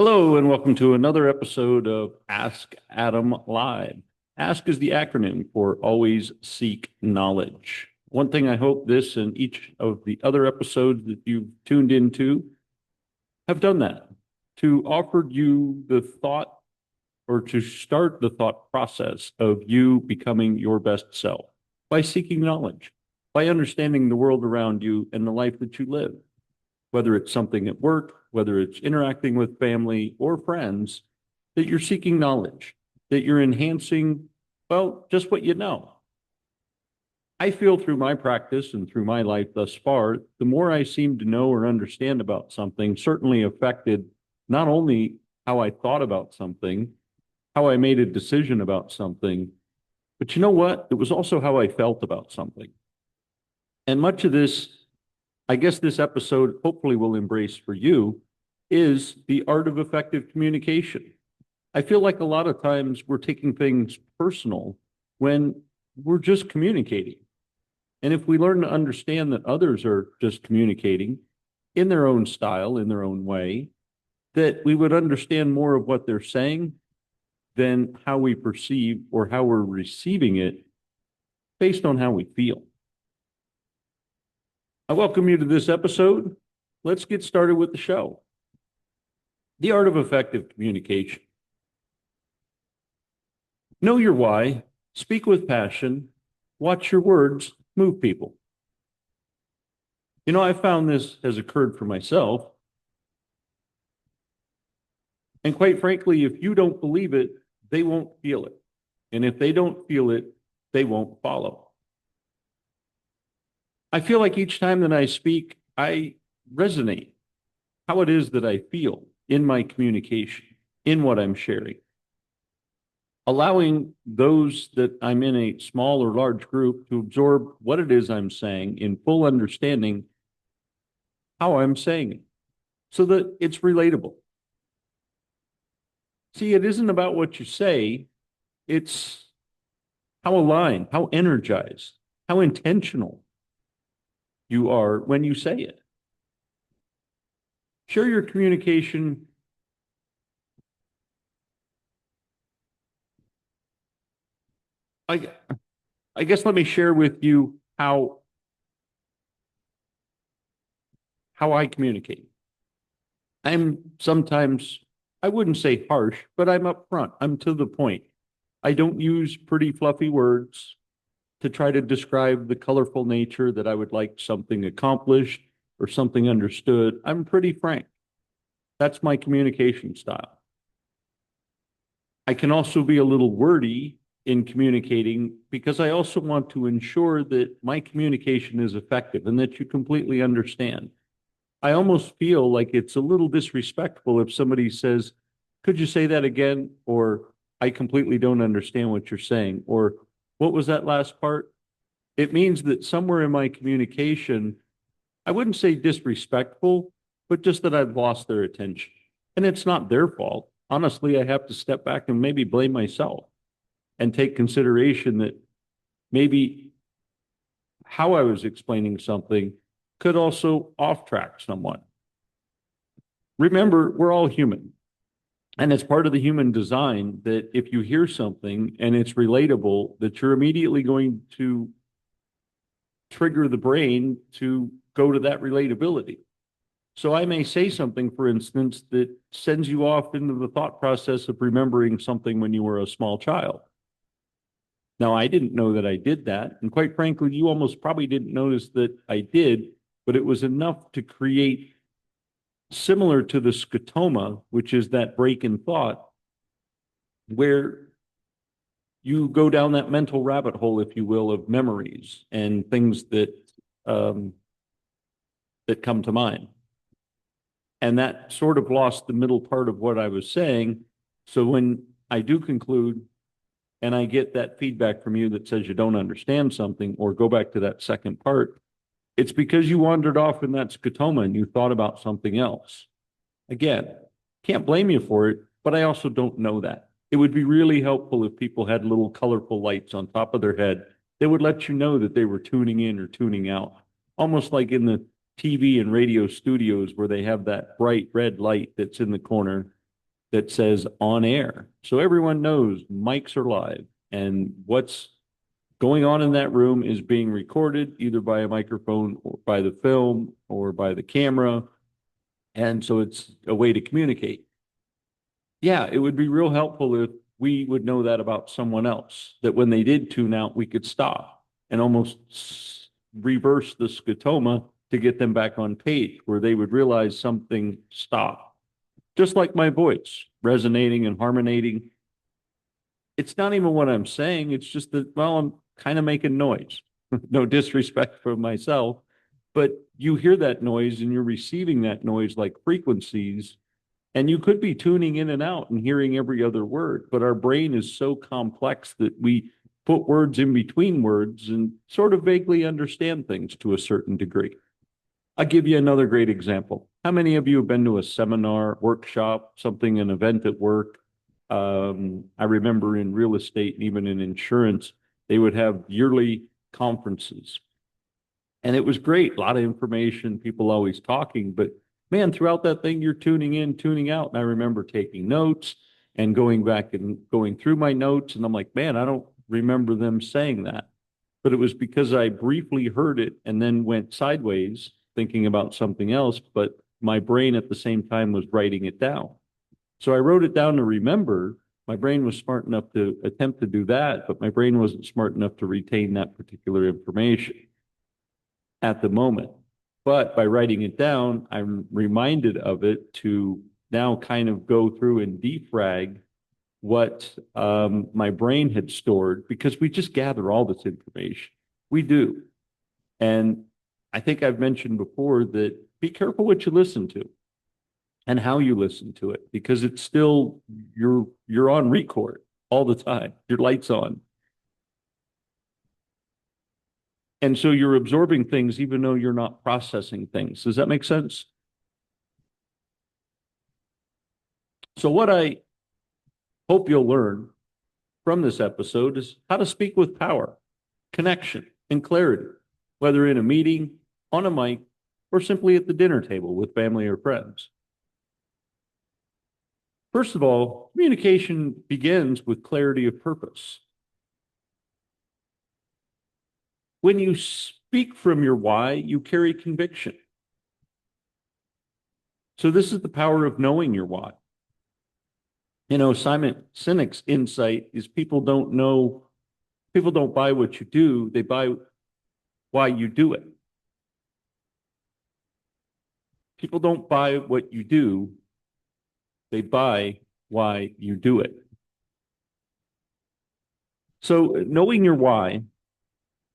Hello, and welcome to another episode of Ask Adam Live. Ask is the acronym for Always Seek Knowledge. One thing I hope this and each of the other episodes that you've tuned into have done that, to offer you the thought or to start the thought process of you becoming your best self by seeking knowledge, by understanding the world around you and the life that you live, whether it's something at work, whether it's interacting with family or friends, that you're seeking knowledge, that you're enhancing, well, just what you know. I feel through my practice and through my life thus far, the more I seem to know or understand about something certainly affected not only how I thought about something, how I made a decision about something, but you know what? It was also how I felt about something. And much of this, I guess this episode hopefully will embrace for you, is the art of effective communication. I feel like a lot of times we're taking things personal when we're just communicating. And if we learn to understand that others are just communicating in their own style, in their own way, that we would understand more of what they're saying than how we perceive or how we're receiving it based on how we feel. I welcome you to this episode. Let's get started with the show. The art of effective communication. Know your why, speak with passion, watch your words, move people. You know, I found this has occurred for myself. And quite frankly, if you don't believe it, they won't feel it. And if they don't feel it, they won't follow. I feel like each time that I speak, I resonate how it is that I feel in my communication, in what I'm sharing. Allowing those that I'm in a small or large group to absorb what it is I'm saying in full understanding how I'm saying it so that it's relatable. See, it isn't about what you say, it's how aligned, how energized, how intentional you are when you say it. Share your communication. I, I guess let me share with you how I communicate. I'm sometimes, I wouldn't say harsh, but I'm upfront. I'm to the point. I don't use pretty fluffy words to try to describe the colorful nature that I would like something accomplished or something understood. I'm pretty frank. That's my communication style. I can also be a little wordy in communicating because I also want to ensure that my communication is effective and that you completely understand. I almost feel like it's a little disrespectful if somebody says, could you say that again? Or I completely don't understand what you're saying. Or what was that last part? It means that somewhere in my communication, I wouldn't say disrespectful, but just that I've lost their attention. And it's not their fault. Honestly, I have to step back and maybe blame myself and take consideration that maybe how I was explaining something could also off track someone. Remember, we're all human. And it's part of the human design that if you hear something and it's relatable, that you're immediately going to trigger the brain to go to that relatability. So I may say something, for instance, that sends you off into the thought process of remembering something when you were a small child. Now, I didn't know that I did that. And quite frankly, you almost probably didn't notice that I did, but it was enough to create similar to the scotoma, which is that break in thought, where you go down that mental rabbit hole, if you will, of memories and things um, that come to mind. And that sort of lost the middle part of what I was saying. So when I do conclude and I get that feedback from you that says you don't understand something or go back to that second part, it's because you wandered off in that scotoma and you thought about something else. Again, can't blame you for it, but I also don't know that. It would be really helpful if people had little colorful lights on top of their head that would let you know that they were tuning in or tuning out, almost like in the TV and radio studios where they have that bright red light that's in the corner that says on air. So everyone knows mics are live and what's going on in that room is being recorded either by a microphone or by the film or by the camera. And so it's a way to communicate. Yeah, it would be real helpful if we would know that about someone else, that when they did tune out, we could stop and almost reverse the scotoma to get them back on page where they would realize something stopped. Just like my voice resonating and harmonating. It's not even what I'm saying. It's just that, well, I'm kind of making noise. No disrespect for myself, but you hear that noise and you're receiving that noise like frequencies. And you could be tuning in and out and hearing every other word, but our brain is so complex that we put words in between words and sort of vaguely understand things to a certain degree. I'll give you another great example. How many of you have been to a seminar, workshop, something, an event at work? I remember in real estate and even in insurance, they would have yearly conferences. And it was great, a lot of information, people always talking, but man, throughout that thing, you're tuning in, tuning out. And I remember taking notes and going back and going through my notes. And I'm like, man, I don't remember them saying that. But it was because I briefly heard it and then went sideways thinking about something else. But my brain at the same time was writing it down. So I wrote it down to remember. My brain was smart enough to attempt to do that, but my brain wasn't smart enough to retain that particular information at the moment. But by writing it down, I'm reminded of it to now kind of go through and defrag what my brain had stored because we just gather all this information. We do. And I think I've mentioned before that be careful what you listen to and how you listen to it because it's still you're on record all the time. Your light's on. And so you're absorbing things even though you're not processing things. Does that make sense? So what I hope you'll learn from this episode is how to speak with power, connection, and clarity, whether in a meeting, on a mic, or simply at the dinner table with family or friends. First of all, communication begins with clarity of purpose. When you speak from your why, you carry conviction. So this is the power of knowing your why. You know, Simon Sinek's insight is people don't buy what you do, they buy why you do it. People don't buy what you do, they buy why you do it. So knowing your why,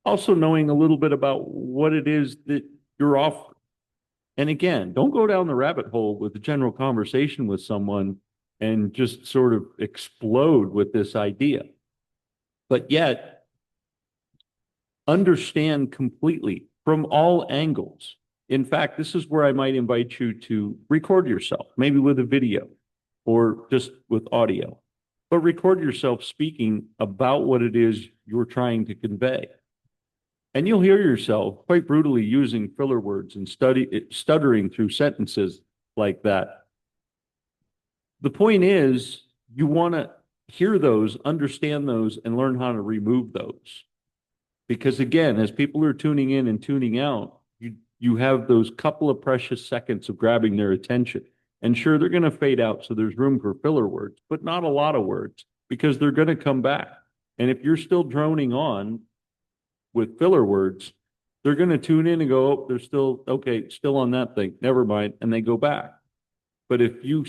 also knowing a little bit about what it is that you're offering. And again, don't go down the rabbit hole with a general conversation with someone and just sort of explode with this idea. But yet, understand completely from all angles. In fact, this is where I might invite you to record yourself, maybe with a video or just with audio, but record yourself speaking about what it is you're trying to convey. And you'll hear yourself quite brutally using filler words and stuttering through sentences like that. The point is, you want to hear those, understand those, and learn how to remove those. Because again, as people are tuning in and tuning out, you have those couple of precious seconds of grabbing their attention. And sure, they're going to fade out, so there's room for filler words, but not a lot of words because they're going to come back. And if you're still droning on with filler words, they're going to tune in and go, oh, they're still, okay, still on that thing. Never mind. And they go back. But if you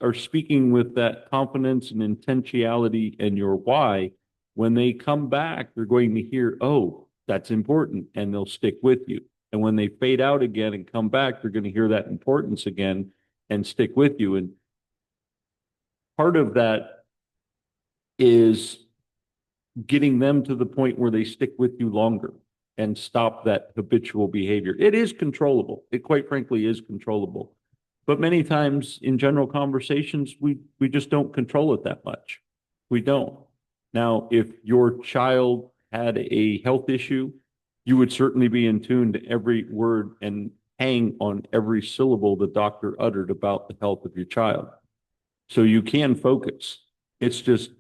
are speaking with that confidence and intentionality and your why, when they come back, they're going to hear, oh, that's important, and they'll stick with you. And when they fade out again and come back, they're going to hear that importance again and stick with you. And part of that is getting them to the point where they stick with you longer and stop that habitual behavior. It is controllable. It quite frankly is controllable. But many times in general conversations, we just don't control it that much. We don't. Now, if your child had a health issue, you would certainly be in tune to every word and hang on every syllable the doctor uttered about the health of your child. So you can focus. It's just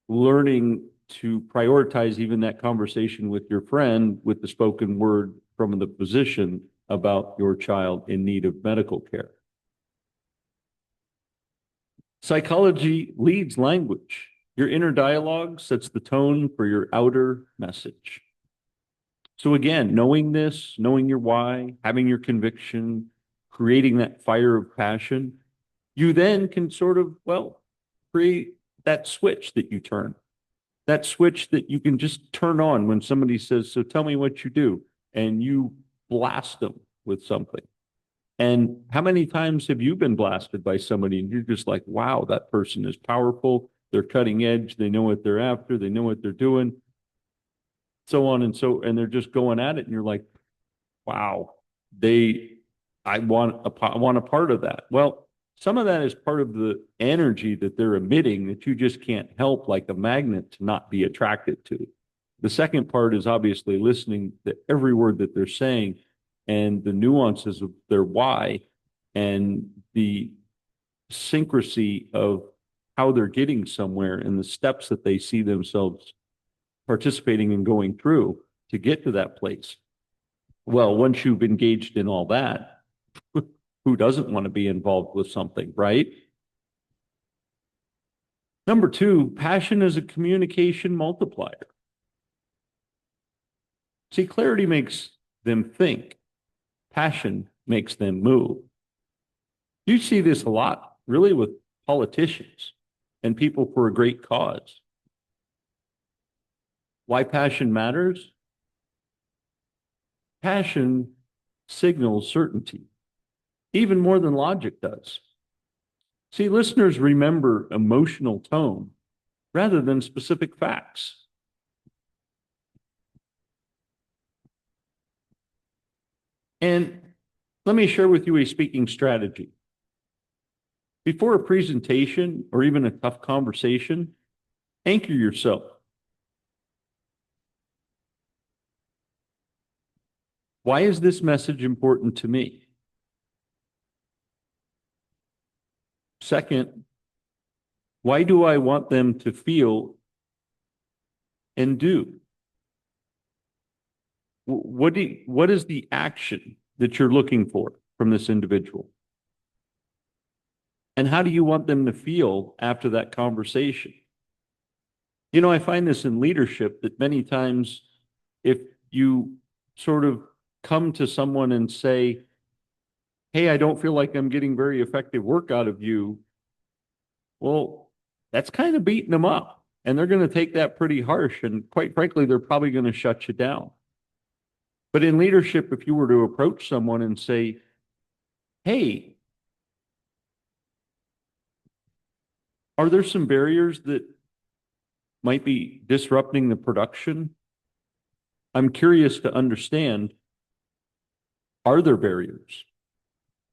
learning to prioritize even that conversation with your friend with the spoken word from the physician about your child in need of medical care. Psychology leads language. Your inner dialogue sets the tone for your outer message. So again, knowing this, knowing your why, having your conviction, creating that fire of passion, you then can sort of, well, create that switch that you turn, that switch that you can just turn on when somebody says, so tell me what you do, and you blast them with something. And how many times have you been blasted by somebody and you're just like, wow, that person is powerful. They're cutting edge. They know what they're after. They know what they're doing, so on and so, and they're just going at it. And you're like, wow, I want a part of that. Well, some of that is part of the energy that they're emitting that you just can't help, like a magnet, to not be attracted to. The second part is obviously listening to every word that they're saying and the nuances of their why and the syncrasy of how they're getting somewhere and the steps that they see themselves participating and going through to get to that place. Well, once you've engaged in all that, who doesn't want to be involved with something, right? Number two, passion is a communication multiplier. See, clarity makes them think. Passion makes them move. You see this a lot, really, with politicians and people for a great cause. Why passion matters? Passion signals certainty, even more than logic does. See, listeners remember emotional tone rather than specific facts. And let me share with you a speaking strategy. Before a presentation or even a tough conversation, anchor yourself. Why is this message important to me? Second, why do I want them to feel and do? What is the action that you're looking for from this individual? And how do you want them to feel after that conversation? You know, I find this in leadership that many times if you sort of come to someone and say, hey, I don't feel like I'm getting very effective work out of you, well, that's kind of beating them up. And they're going to take that pretty harsh. And quite frankly, they're probably going to shut you down. But in leadership, if you were to approach someone and say, hey, are there some barriers that might be disrupting the production? I'm curious to understand, are there barriers?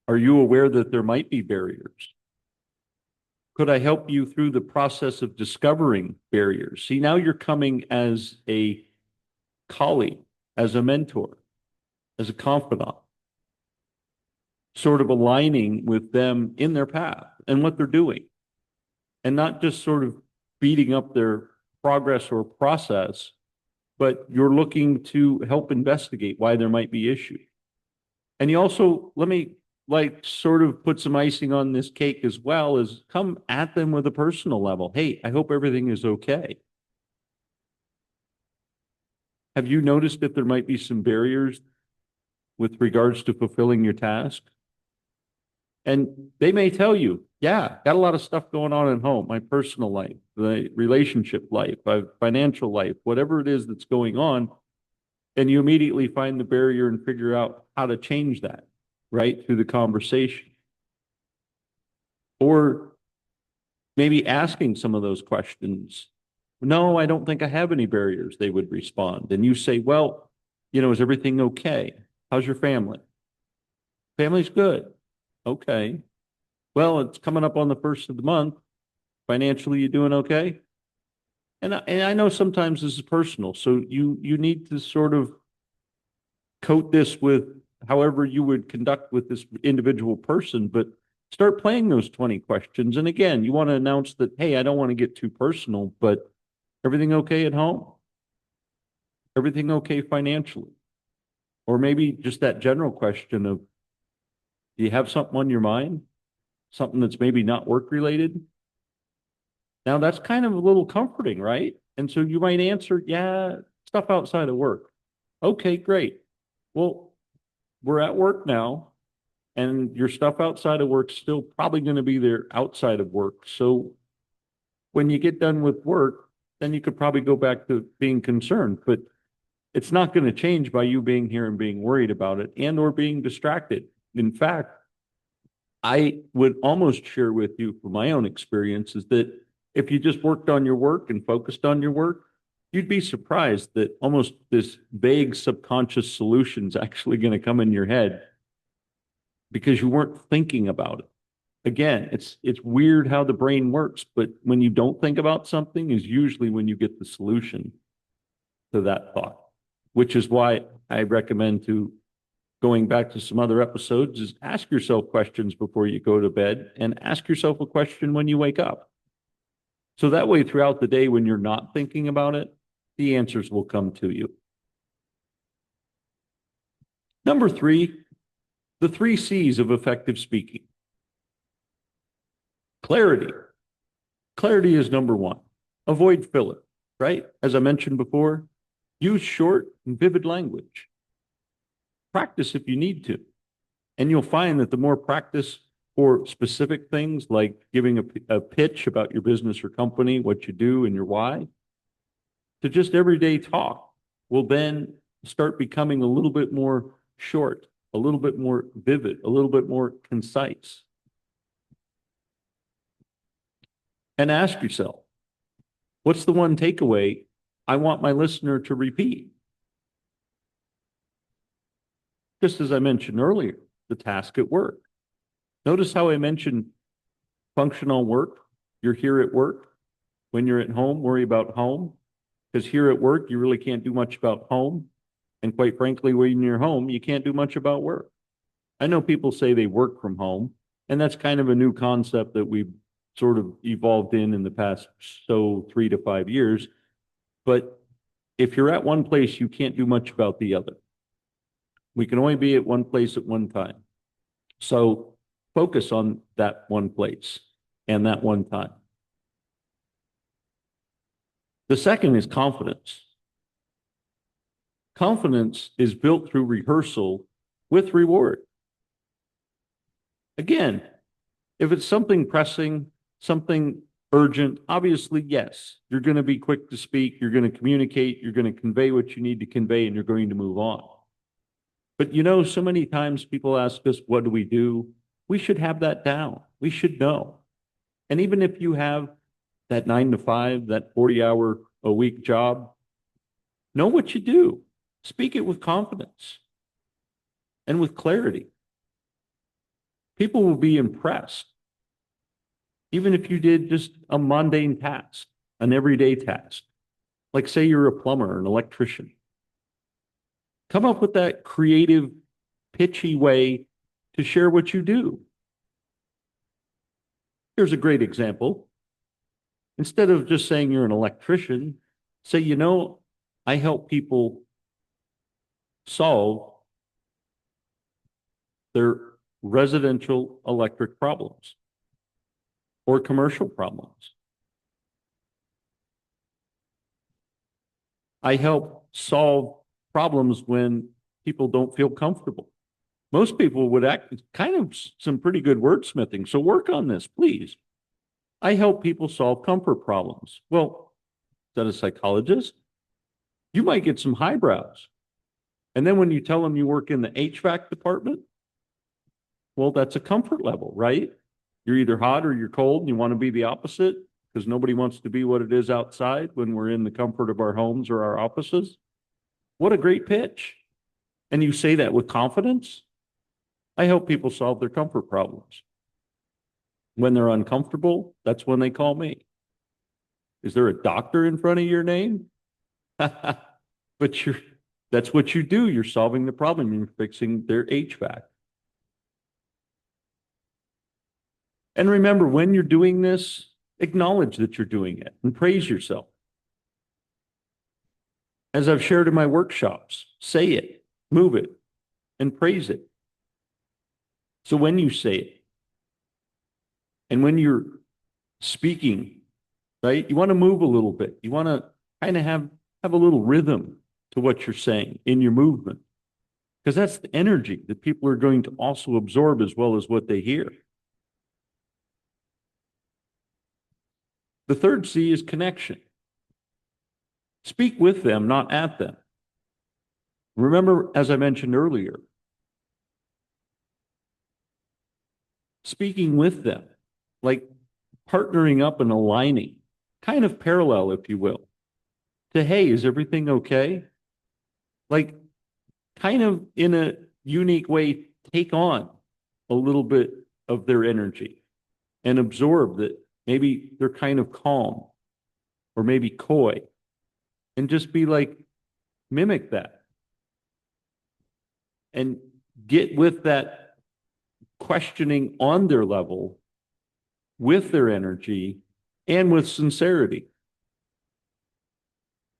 Are you aware that there might be barriers? Could I help you through the process of discovering barriers? See, now you're coming as a colleague, as a mentor, as a confidant, sort of aligning with them in their path and what they're doing, and not just sort of beating up their progress or process, but you're looking to help investigate why there might be issues. And you also, let me like sort of put some icing on this cake as well, as come at them with a personal level. Hey, I hope everything is okay. Have you noticed if there might be some barriers with regards to fulfilling your task? And they may tell you, yeah, got a lot of stuff going on at home, my personal life, the relationship life, financial life, whatever it is that's going on. And you immediately find the barrier and figure out how to change that, right, through the conversation. Or maybe asking some of those questions. No, I don't think I have any barriers, they would respond. And you say, well, you know, is everything okay? How's your family? Family's good. Okay. Well, it's coming up on the first of the month. Financially, you doing okay? And I know sometimes this is personal, so you need to sort of coat this with however you would conduct with this individual person, but Start playing those 20 questions. And again, you want to announce that, hey, I don't want to get too personal, but everything okay at home? Everything okay financially? Or maybe just that general question of, do you have something on your mind? Something that's maybe not work related? Now that's kind of a little comforting, right? And so you might answer, yeah, stuff outside of work. Okay, great. Well, we're at work now, and your stuff outside of work's still probably going to be there outside of work. So when you get done with work, then you could probably go back to being concerned. But it's not going to change by you being here and being worried about it and or being distracted. In fact, I would almost share with you from my own experience is that if you just worked on your work and focused on your work, you'd be surprised that almost this vague subconscious solution is actually going to come in your head because you weren't thinking about it. Again, it's weird how the brain works, but when you don't think about something is usually when you get the solution to that thought, which is why I recommend to going back to some other episodes is ask yourself questions before you go to bed and ask yourself a question when you wake up. So that way, throughout the day, when you're not thinking about it, the answers will come to you. Number three, the 3 C's of effective speaking. Clarity. Clarity is number one. Avoid filler, right? As I mentioned before, use short and vivid language. Practice if you need to. And you'll find that the more practice for specific things like giving a pitch about your business or company, what you do and your why, to just everyday talk will then start becoming a little bit more short, a little bit more vivid, a little bit more concise. And ask yourself, what's the one takeaway I want my listener to repeat? Just as I mentioned earlier, the task at work. Notice how I mentioned functional work. You're here at work. When you're at home, worry about home. Because here at work, you really can't do much about home. And quite frankly, when you're home, you can't do much about work. I know people say they work from home, and that's kind of a new concept that we've sort of evolved in the past 3 to 5 years. But if you're at one place, you can't do much about the other. We can only be at one place at one time. So focus on that one place and that one time. The second is confidence. Confidence is built through rehearsal with reward. Again, if it's something pressing, something urgent, obviously, yes, you're going to be quick to speak, you're going to communicate, you're going to convey what you need to convey, and you're going to move on. But you know, so many times people ask us, what do we do? We should have that down. We should know. And even if you have that 9 to 5, that 40-hour-a-week job, know what you do. Speak it with confidence and with clarity. People will be impressed. Even if you did just a mundane task, an everyday task, like say you're a plumber or an electrician. Come up with that creative, pitchy way to share what you do. Here's a great example. Instead of just saying you're an electrician, say, you know, I help people solve their residential electric problems or commercial problems. I help solve problems when people don't feel comfortable. Most people would act kind of some pretty good wordsmithing. So work on this, please. I help people solve comfort problems. Well, is that a psychologist? You might get some highbrows. And then when you tell them you work in the HVAC department, well, that's a comfort level, right? You're either hot or you're cold and you want to be the opposite because nobody wants to be what it is outside when we're in the comfort of our homes or our offices. What a great pitch. And you say that with confidence. I help people solve their comfort problems. When they're uncomfortable, that's when they call me. Is there a doctor in front of your name? But that's what you do. You're solving the problem. You're fixing their HVAC. And remember, when you're doing this, acknowledge that you're doing it and praise yourself. As I've shared in my workshops, say it, move it, and praise it. So when you say it and when you're speaking, right, you want to move a little bit. You want to kind of have a little rhythm to what you're saying in your movement, because that's the energy that people are going to also absorb as well as what they hear. The third C is connection. Speak with them, not at them. Remember, as I mentioned earlier, speaking with them, like partnering up and aligning, kind of parallel, if you will, to, hey, is everything okay? Like, kind of in a unique way, take on a little bit of their energy and absorb that maybe they're kind of calm or maybe coy, and just be like, mimic that and get with that questioning on their level with their energy and with sincerity.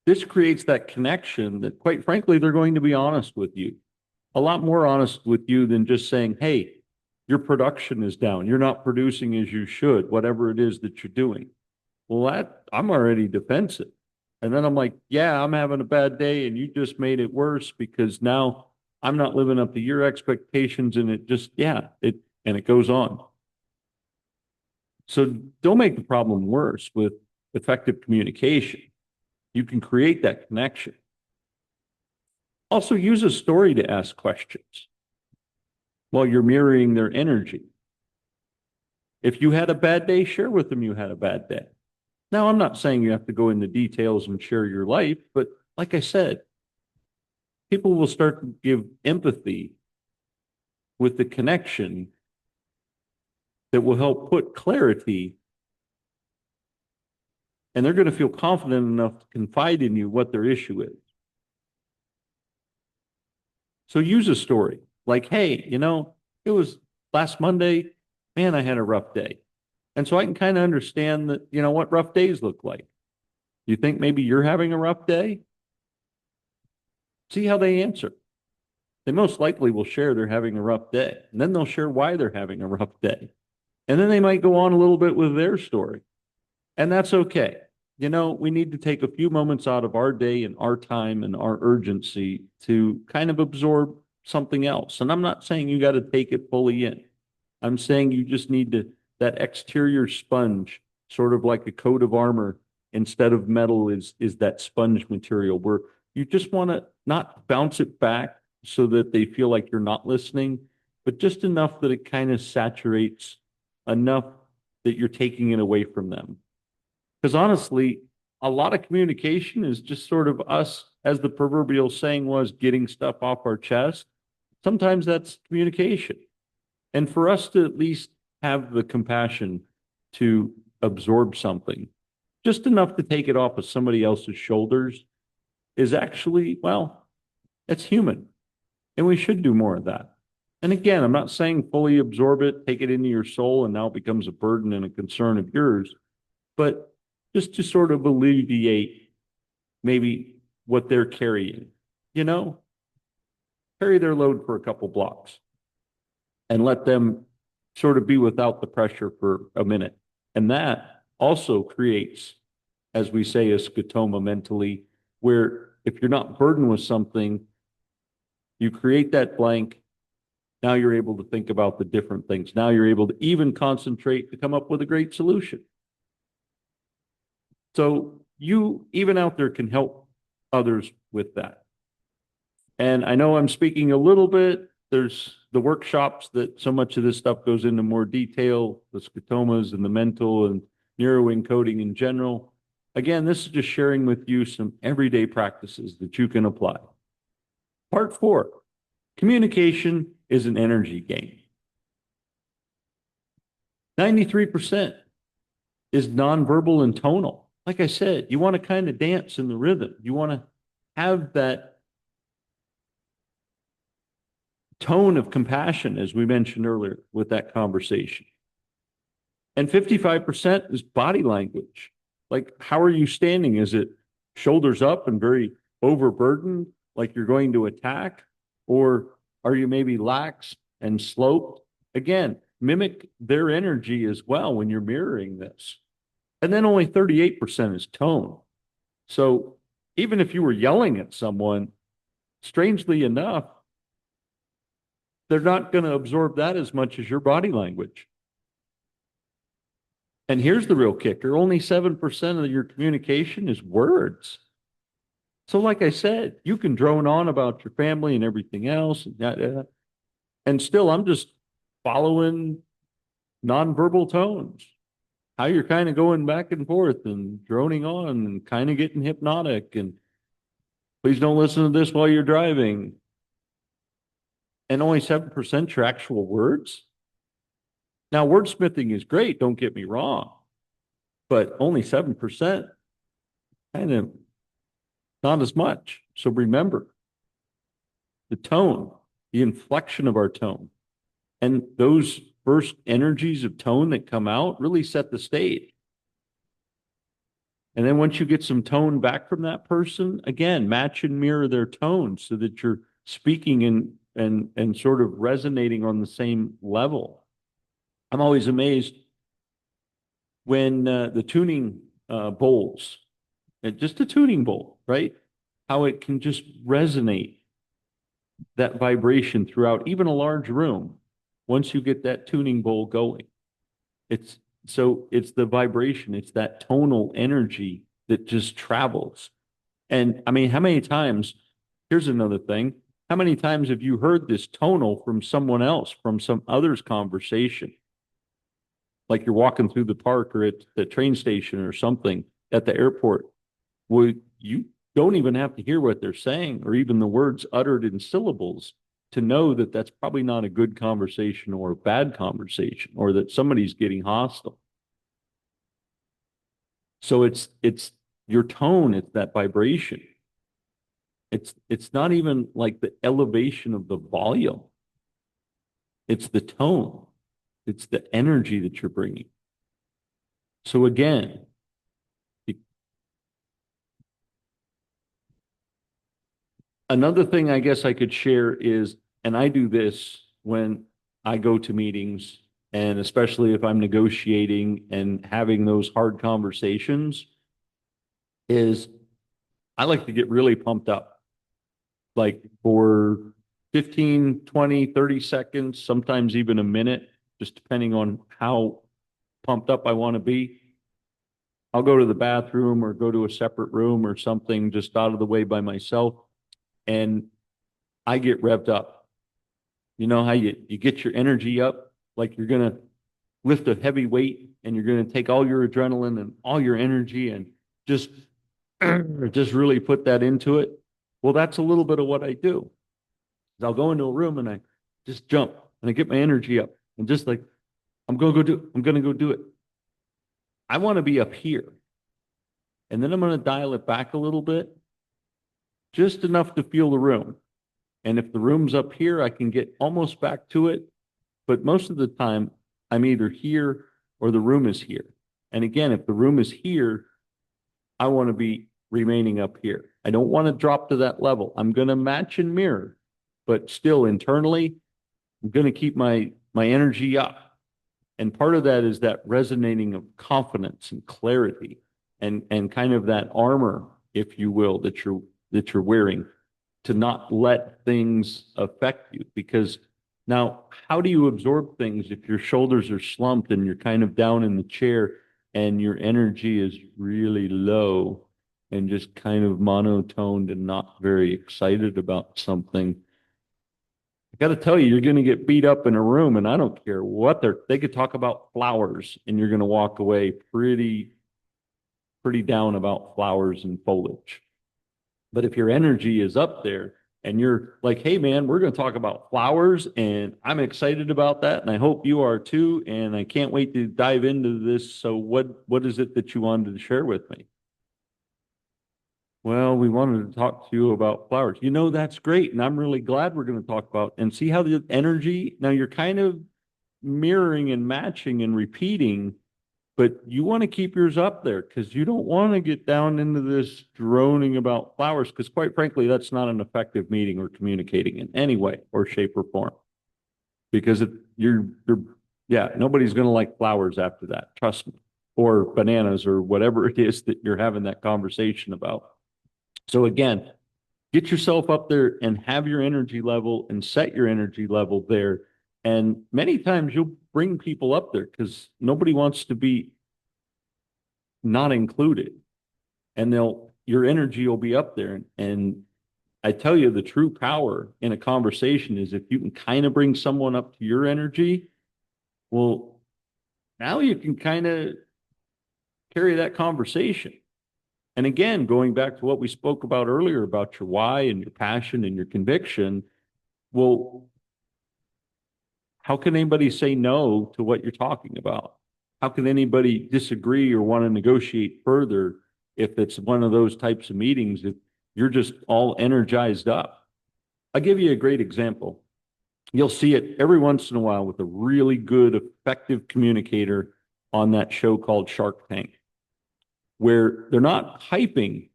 This creates that connection that, quite frankly, they're going to be honest with you, a lot more honest with you than just saying, hey, your production is down. You're not producing as you should, whatever it is that you're doing. Well, I'm already defensive. And then I'm like, yeah, I'm having a bad day and you just made it worse because now I'm not living up to your expectations, and it just, yeah, it goes on. So don't make the problem worse with effective communication. You can create that connection. Also, use a story to ask questions while you're mirroring their energy. If you had a bad day, share with them you had a bad day. Now, I'm not saying you have to go into details and share your life, but like I said, people will start to give empathy with the connection that will help put clarity, and they're going to feel confident enough to confide in you what their issue is. So use a story like, hey, it was last Monday, man, I had a rough day. And so I can kind of understand that, what rough days look like. You think maybe you're having a rough day? See how they answer. They most likely will share they're having a rough day, and then they'll share why they're having a rough day. And then they might go on a little bit with their story. And that's okay. We need to take a few moments out of our day and our time and our urgency to kind of absorb something else. And I'm not saying you got to take it fully in. I'm saying you just need that exterior sponge, sort of like a coat of armor instead of metal is that sponge material, where you just want to not bounce it back so that they feel like you're not listening, but just enough that it kind of saturates enough that you're taking it away from them. Because honestly, a lot of communication is just sort of us, as the proverbial saying was, getting stuff off our chest. Sometimes that's communication. And for us to at least have the compassion to absorb something, just enough to take it off of somebody else's shoulders, is actually, well, it's human. And we should do more of that. And again, I'm not saying fully absorb it, take it into your soul, and now it becomes a burden and a concern of yours, but just to sort of alleviate maybe what they're carrying, carry their load for a couple blocks and let them sort of be without the pressure for a minute. And that also creates, as we say, a scotoma mentally, where if you're not burdened with something, you create that blank. Now you're able to think about the different things. Now you're able to even concentrate to come up with a great solution. So you, even out there, can help others with that. And I know I'm speaking a little bit. There's the workshops that so much of this stuff goes into more detail, the scotomas and the mental and neuroencoding in general. Again, this is just sharing with you some everyday practices that you can apply. Part 4, communication is an energy game. 93% is nonverbal and tonal. Like I said, you want to kind of dance in the rhythm. You want to have that tone of compassion, as we mentioned earlier with that conversation. And 55% is body language. Like, how are you standing? Is it shoulders up and very overburdened, like you're going to attack? Or are you maybe lax and sloped? Again, mimic their energy as well when you're mirroring this. And then only 38% is tone. So even if you were yelling at someone, strangely enough, they're not going to absorb that as much as your body language. And here's the real kicker, only 7% of your communication is words. So, like I said, you can drone on about your family and everything else, and still, I'm just following nonverbal tones. How you're kind of going back and forth and droning on and kind of getting hypnotic. And please don't listen to this while you're driving. And only 7% are actual words. Now, wordsmithing is great, don't get me wrong, but only 7%, kind of not as much. So remember the tone, the inflection of our tone, and those first energies of tone that come out really set the stage. And then once you get some tone back from that person, again, match and mirror their tone so that you're speaking and sort of resonating on the same level. I'm always amazed when the tuning bowls, just a tuning bowl, right? How it can just resonate that vibration throughout even a large room once you get that tuning bowl going. It's the vibration, it's that tonal energy that just travels. And I mean, how many times, here's another thing, how many times have you heard this tonal from someone else, from some other's conversation? Like you're walking through the park or at the train station or something at the airport. Well, you don't even have to hear what they're saying or even the words uttered in syllables to know that that's probably not a good conversation or a bad conversation or that somebody's getting hostile. So it's your tone, it's that vibration. It's not even like the elevation of the volume. It's the tone. It's the energy that you're bringing. So again, another thing I guess I could share is, and I do this when I go to meetings, and especially if I'm negotiating and having those hard conversations, is I like to get really pumped up, like for 15, 20, 30 seconds, sometimes even a minute, just depending on how pumped up I want to be. I'll go to the bathroom or go to a separate room or something just out of the way by myself, and I get revved up. You know how you get your energy up, like you're going to lift a heavy weight and you're going to take all your adrenaline and all your energy and just just really put that into it. Well, that's a little bit of what I do. I'll go into a room and I just jump and I get my energy up and just like I'm going to go do it. I want to be up here. And then I'm going to dial it back a little bit, just enough to feel the room. And if the room's up here, I can get almost back to it. But most of the time, I'm either here or the room is here. And again, if the room is here, I want to be remaining up here. I don't want to drop to that level. I'm going to match and mirror, but still internally, I'm going to keep my energy up. And part of that is that resonating of confidence and clarity and kind of that armor, if you will, that you're wearing to not let things affect you. Because now, how do you absorb things if your shoulders are slumped and you're kind of down in the chair and your energy is really low and just kind of monotoned and not very excited about something? I got to tell you, you're going to get beat up in a room, and I don't care what they could talk about flowers, and you're going to walk away pretty down about flowers and foliage. But if your energy is up there and you're like, hey, man, we're going to talk about flowers and I'm excited about that. And I hope you are too. And I can't wait to dive into this. So what is it that you wanted to share with me? Well, we wanted to talk to you about flowers. You know, that's great. And I'm really glad we're going to talk about and see how the energy, now you're kind of mirroring and matching and repeating But you want to keep yours up there because you don't want to get down into this droning about flowers because quite frankly, that's not an effective meeting or communicating in any way or shape or form. Because yeah, nobody's going to like flowers after that, trust me, or bananas or whatever it is that you're having that conversation about. So again, get yourself up there and have your energy level and set your energy level there. And many times you'll bring people up there because nobody wants to be not included. And your energy will be up there. And I tell you, the true power in a conversation is if you can kind of bring someone up to your energy, well, now you can kind of carry that conversation. And again, going back to what we spoke about earlier about your why and your passion and your conviction, well, how can anybody say no to what you're talking about? How can anybody disagree or want to negotiate further if it's one of those types of meetings if you're just all energized up? I'll give you a great example. You'll see it every once in a while with a really good, effective communicator on that show called Shark Tank, where they're not hyping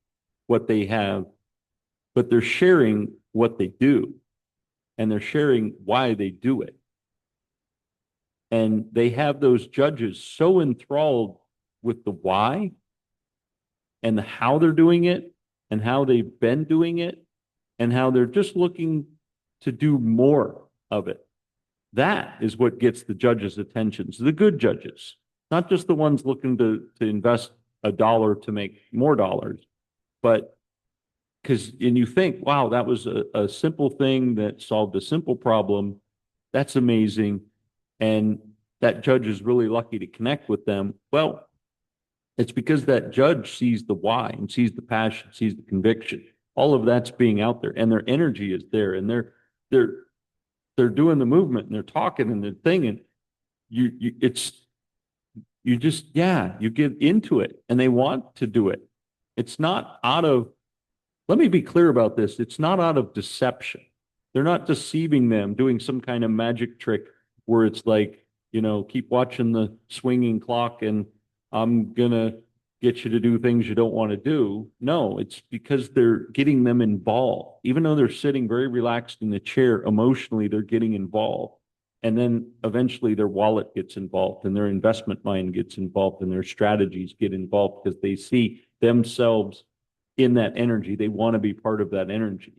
what they have, but they're sharing what they do and they're sharing why they do it. And they have those judges so enthralled with the why and the how they're doing it and how they've been doing it and how they're just looking to do more of it. That is what gets the judges' attentions, the good judges, not just the ones looking to invest $1 to make more dollars, but and you think, wow, that was a simple thing that solved a simple problem. That's amazing. And that judge is really lucky to connect with them. Well, it's because that judge sees the why and sees the passion, sees the conviction. All of that's being out there, and their energy is there, and they're doing the movement, and they're talking, and they're thinking. You just you get into it, and they want to do it. It's not out of. Let me be clear about this. It's not out of deception. They're not deceiving them, doing some kind of magic trick where it's like, keep watching the swinging clock and I'm going to get you to do things you don't want to do. No, it's because they're getting them involved. Even though they're sitting very relaxed in the chair, emotionally, they're getting involved. And then eventually their wallet gets involved and their investment mind gets involved and their strategies get involved because they see themselves in that energy. They want to be part of that energy.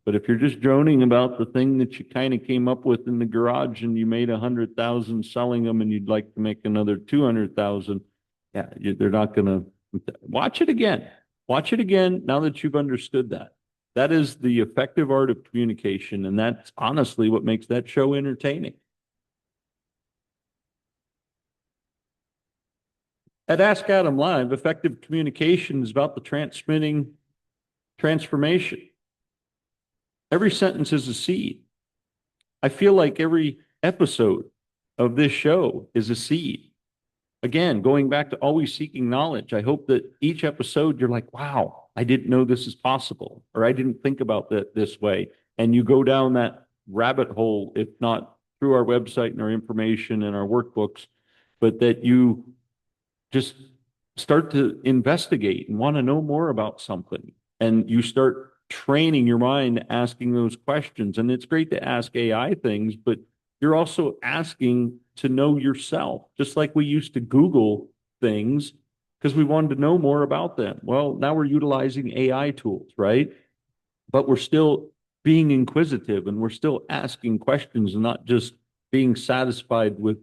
But if you're just droning about the thing that you kind of came up with in the garage and you made 100,000 selling them and you'd like to make another 200,000, they're not going to watch it again. Watch it again now that you've understood that. That is the effective art of communication. And that's honestly what makes that show entertaining. At Ask Adam Live, effective communication is about the transmitting transformation. Every sentence is a seed. I feel like every episode of this show is a seed. Again, going back to always seeking knowledge, I hope that each episode you're like, wow, I didn't know this is possible, or I didn't think about that this way. And you go down that rabbit hole, if not through our website and our information and our workbooks, but that you just start to investigate and want to know more about something. And you start training your mind, asking those questions. And it's great to ask AI things, but you're also asking to know yourself, just like we used to Google things because we wanted to know more about them. Well, now we're utilizing AI tools, right? But we're still being inquisitive and we're still asking questions and not just being satisfied with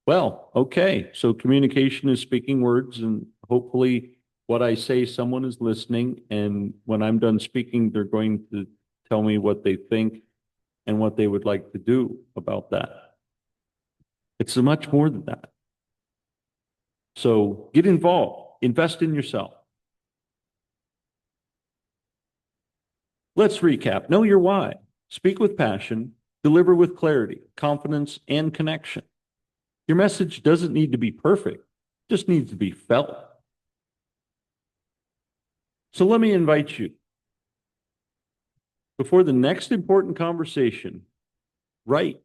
well, okay, so communication is speaking words, and hopefully what I say, someone is listening, and when I'm done speaking, they're going to tell me what they think and what they would like to do about that. It's so much more than that. So get involved, invest in yourself. Let's recap. Know your why. Speak with passion, deliver with clarity, confidence, and connection. Your message doesn't need to be perfect, it just needs to be felt. So let me invite you, before the next important conversation, write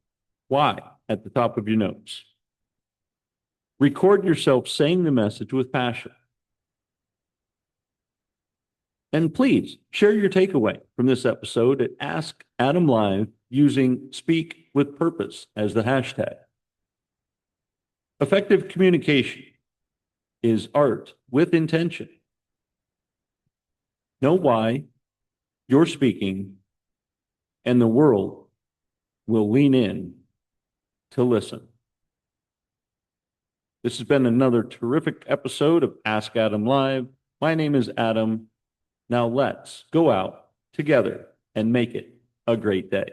why at the top of your notes. Record yourself saying the message with passion. And please share your takeaway from this episode at Ask Adam Live using Speak with Purpose as the hashtag. Effective communication is art with intention. Know why you're speaking, and the world will lean in to listen. This has been another terrific episode of Ask Adam Live. My name is Adam. Now let's go out together and make it a great day.